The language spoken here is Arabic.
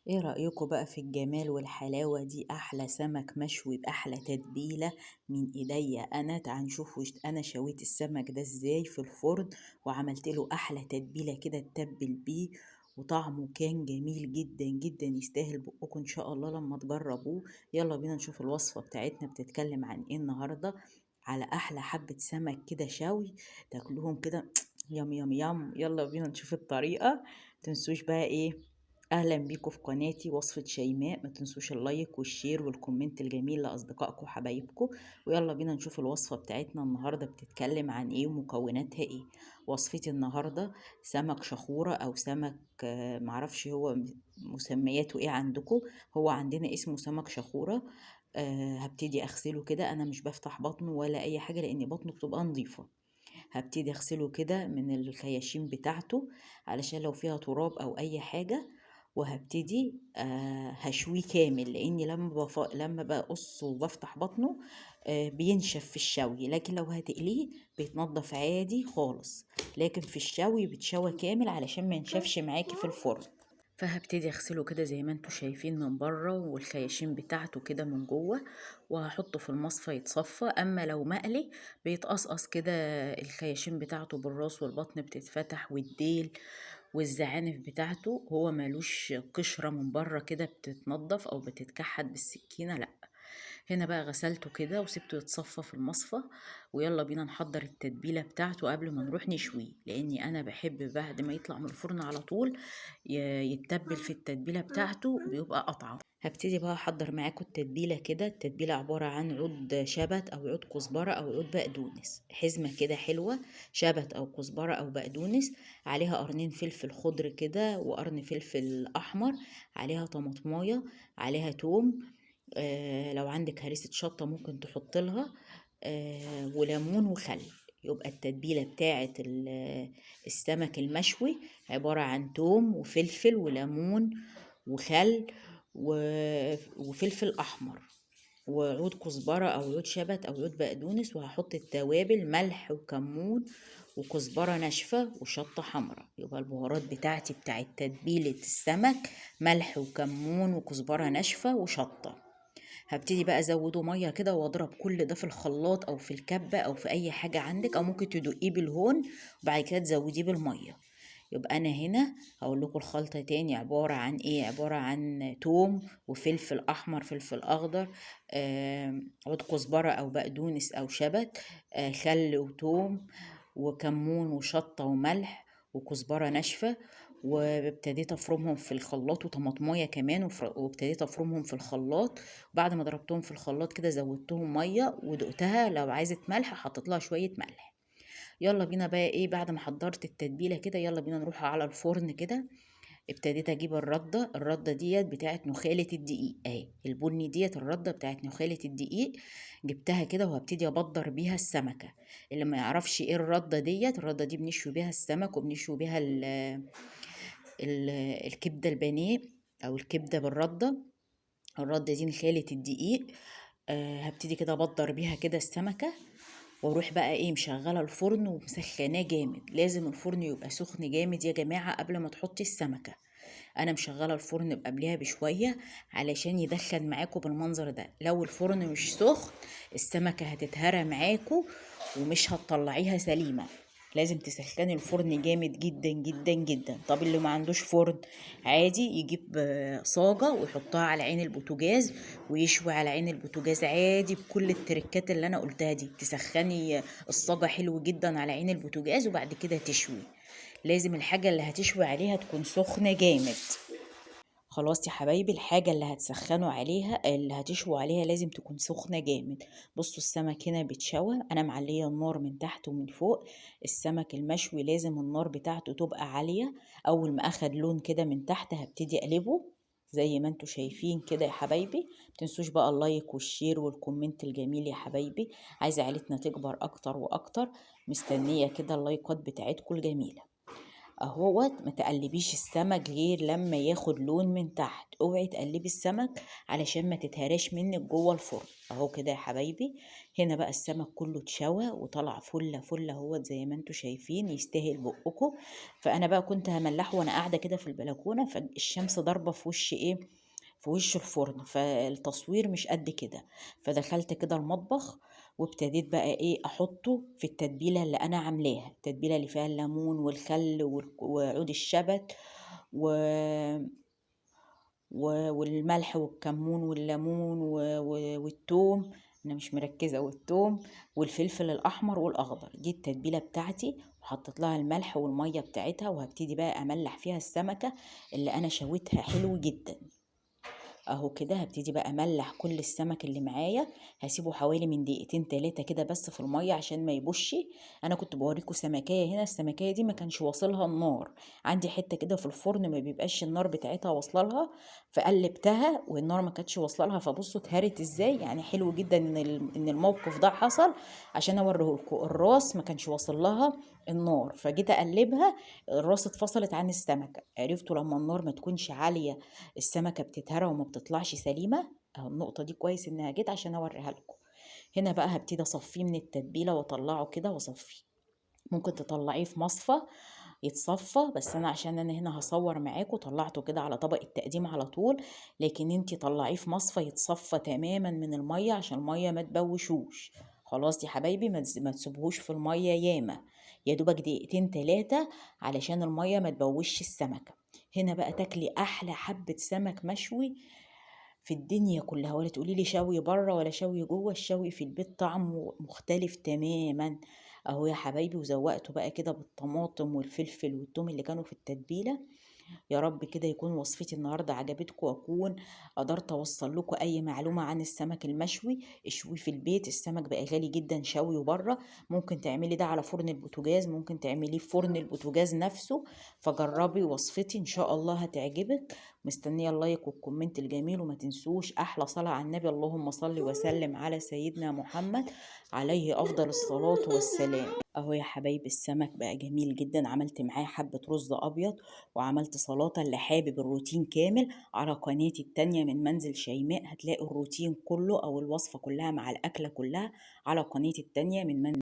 ايه رأيكم بقى في الجمال والحلاوة دي؟ احلى سمك مشوي باحلى تتبيلة من ايديا انا. تعال نشوف انا شويت السمك ده ازاي في الفرن وعملت له احلى تتبيلة كده تتبل بيه، وطعمه كان جميل جدا جدا، يستاهل بقكم ان شاء الله لما تجربوه. يلا بينا نشوف الوصفة بتاعتنا بتتكلم عن ايه النهاردة. على احلى حبة سمك كده شوي تاكلوهم كده يم يم يم. يلا بينا نشوف الطريقة. متنسوش بقى ايه، اهلا بيكم في قناتي وصفة شيماء. ما تنسوش اللايك والشير والكومنت الجميل لاصدقائكم وحبايبكم. ويلا بينا نشوف الوصفة بتاعتنا النهاردة بتتكلم عن ايه ومكوناتها ايه. وصفتي النهاردة سمك شخورة او سمك معرفش هو مسمياته ايه عندكم. هو عندنا اسمه سمك شخورة. هبتدي اغسله كده، انا مش بفتح بطنه ولا اي حاجة لان بطنه بتبقى نظيفة. هبتدي اغسله كده من الخياشيم بتاعته علشان لو فيها تراب او اي حاجة. وهبتدي هشويه كامل لاني لما بقص وبفتح بطنه بينشف في الشوي، لكن لو هتقليه بيتنضف عادي خالص. لكن في الشوي بيتشوى كامل علشان ما ينشفش معاكي في الفرن. فهبتدي اغسله كده زي ما انتوا شايفين من بره والخياشيم بتاعته كده من جوه، وهحطه في المصفى يتصفى. اما لو مقلي بيتقصقص كده، الخياشيم بتاعته بالراس والبطن بتتفتح والديل والزعانف بتاعته، هو مالوش قشرة من بره كده بتتنضف او بتتكحت بالسكينة، لا. هنا بقى غسلته كده وسبته يتصفى في المصفى. ويلا بينا نحضر التتبيلة بتاعته قبل ما نروح نشويه، لاني انا بحب بعد ما يطلع من الفرن على طول يتبل في التتبيلة بتاعته بيبقى أطعم. هبتدي بقى احضر معاكم التتبيله كده. التتبيله عباره عن عود شبت او عود كزبره او عود بقدونس، حزمه كده حلوه، شبت او كزبره او بقدونس. عليها قرنين فلفل خضر كده وقرن فلفل احمر، عليها طماطمايه، عليها توم. لو عندك هريسه شطه ممكن تحط لها، وليمون وخل. يبقى التتبيله بتاعه السمك المشوي عباره عن توم وفلفل وليمون وخل وفلفل احمر وعود كزبره او عود شبت او عود بقدونس. وهحط التوابل ملح وكمون وكزبره ناشفه وشطه حمراء. يبقى البهارات بتاعتي بتاعت تتبيله السمك ملح وكمون وكزبره ناشفه وشطه. هبتدي بقى ازوده ميه كده واضرب كل ده في الخلاط او في الكبه او في اي حاجه عندك، او ممكن تدقيه بالهون وبعد كده تزوديه بالميه. يبقى انا هنا هقول لكم الخلطه تاني عباره عن ايه. عباره عن توم وفلفل احمر فلفل اخضر، عود كزبره او بقدونس او شبت، خل وتوم وكمون وشطه وملح وكزبره ناشفه. وابتديت افرمهم في الخلاط وطماطمايه كمان، وابتديت افرمهم في الخلاط. بعد ما ضربتهم في الخلاط كده زودتهم ميه ودقتها، لو عايزه ملح حطيت لها شويه ملح. يلا بينا بقى ايه، بعد ما حضرت التتبيله كده يلا بينا نروح على الفرن كده. ابتديت اجيب الرده ديت بتاعت نخاله الدقيق اهي، البني ديت الرده بتاعت نخاله الدقيق. جبتها كده وهبتدي ابدر بيها السمكه. اللي ما يعرفش ايه الرده ديت، الرده دي بنشوي بيها السمك وبنشوي بيها ال الكبده البانيه او الكبده بالرده. الرده دي نخاله الدقيق. هبتدي كده ابدر بيها كده السمكه، واروح بقى ايه مشغله الفرن ومسخناه جامد. لازم الفرن يبقى سخن جامد يا جماعه قبل ما تحطي السمكه. انا مشغله الفرن قبلها بشويه علشان يدخن معاكم بالمنظر ده. لو الفرن مش سخن السمكه هتتهرى معاكم ومش هتطلعيها سليمه. لازم تسخني الفرن جامد جدا جدا جدا. طب اللي ما عندوش فرن عادي يجيب صاجة ويحطها على عين البوتاجاز ويشوي على عين البوتاجاز عادي بكل التركات اللي انا قلتها دي. تسخني الصاجة حلو جدا على عين البوتاجاز وبعد كده تشوي. لازم الحاجة اللي هتشوي عليها تكون سخنة جامد. خلاص يا حبايبي، الحاجة اللي هتسخنوا عليها اللي هتشووا عليها لازم تكون سخنة جامد. بصوا السمك هنا بيتشوى، انا معلية النار من تحت ومن فوق. السمك المشوي لازم النار بتاعته تبقى عالية. اول ما اخد لون كده من تحت هبتدي اقلبه زي ما انتوا شايفين كده يا حبايبي. متنسوش بقى اللايك والشير والكومنت الجميل يا حبايبي. عايزة عيلتنا تكبر اكتر واكتر، مستنية كده اللايكات بتاعتكم الجميلة. اهوت. ما تقلبيش السمك غير لما ياخد لون من تحت، اوعي تقلبي السمك علشان ما تتهراش منك جوه الفرن. اهو كده يا حبايبي. هنا بقى السمك كله اتشوى وطلع فله فله اهوت زي ما انتوا شايفين، يستاهل بقكم. فانا بقى كنت هملحه وانا قاعده كده في البلكونه، فالشمس ضاربه في وش ايه، في وش الفرن، فالتصوير مش قد كده. فدخلت كده المطبخ وابتديت بقى ايه احطه في التتبيله اللي انا عاملاها، التتبيله اللي فيها الليمون والخل وعود الشبت و... والملح والكمون والليمون والثوم. انا مش مركزه، والثوم والفلفل الاحمر والاخضر، دي التتبيله بتاعتي. وحطيت لها الملح والميه بتاعتها، وهبتدي بقى املح فيها السمكه اللي انا شويتها حلو جدا. اهو كده هبتدي بقى املح كل السمك اللي معايا. هسيبه حوالي من دقيقتين 3 كده بس في الميه عشان ما يبوش. انا كنت بوريكم سمكيه هنا، السمكيه دي ما كانش واصلها النار، عندي حته كده في الفرن ما بيبقاش النار بتاعتها واصله لها، فقلبتها والنار ما كانتش واصله لها. فبصوا اتهرت ازاي. يعني حلو جدا ان الموقف ده حصل عشان اوريه لكم. الراس ما كانش واصل لها النار، فجيت اقلبها، الراس اتفصلت عن السمكه. عرفتوا لما النار ما تكونش عاليه السمكة بتتهرى وما بتطلعش سليمة. اهو النقطة دي كويس انها جيت عشان اوريها لكم. هنا بقى هبتدي اصفيه من التتبيلة واطلعه كده واصفيه. ممكن تطلعيه في مصفى يتصفى، بس انا عشان انا هنا هصور معاكم طلعته كده على طبق التقديم على طول. لكن انتي طلعيه في مصفى يتصفى تماما من المية عشان المية ما تبوشوش. خلاص يا حبايبي، ما تسيبوهوش في المية ياما، يا دوبك دقيقتين 3 علشان المية ما تبوش السمكة. هنا بقى تاكلي احلى حبة سمك مشوي في الدنيا كلها، ولا تقولي لي شوي بره ولا شوي جوه. الشوي في البيت طعمه مختلف تماما. اهو يا حبايبي، وزوقته بقى كده بالطماطم والفلفل والثوم اللي كانوا في التتبيله. يا رب كده يكون وصفتي النهارده عجبتكم، واكون قدرت اوصل لكم اي معلومه عن السمك المشوي. اشوي في البيت، السمك بقى غالي جدا شوي وبره. ممكن تعملي ده على فرن البوتاجاز، ممكن تعمليه في فرن البوتاجاز نفسه. فجربي وصفتي ان شاء الله هتعجبك. مستنيه اللايك والكومنت الجميل، وما تنسوش احلى صلاه على النبي، اللهم صل وسلم على سيدنا محمد عليه افضل الصلاه والسلام. اهو يا حبايبي السمك بقى جميل جدا. عملت معاه حبه رز ابيض، وعملت سلطة. اللي حابب الروتين كامل على قناتي التانية من منزل شيماء هتلاقي الروتين كله أو الوصفة كلها مع الأكلة كلها على قناتي التانية من منزل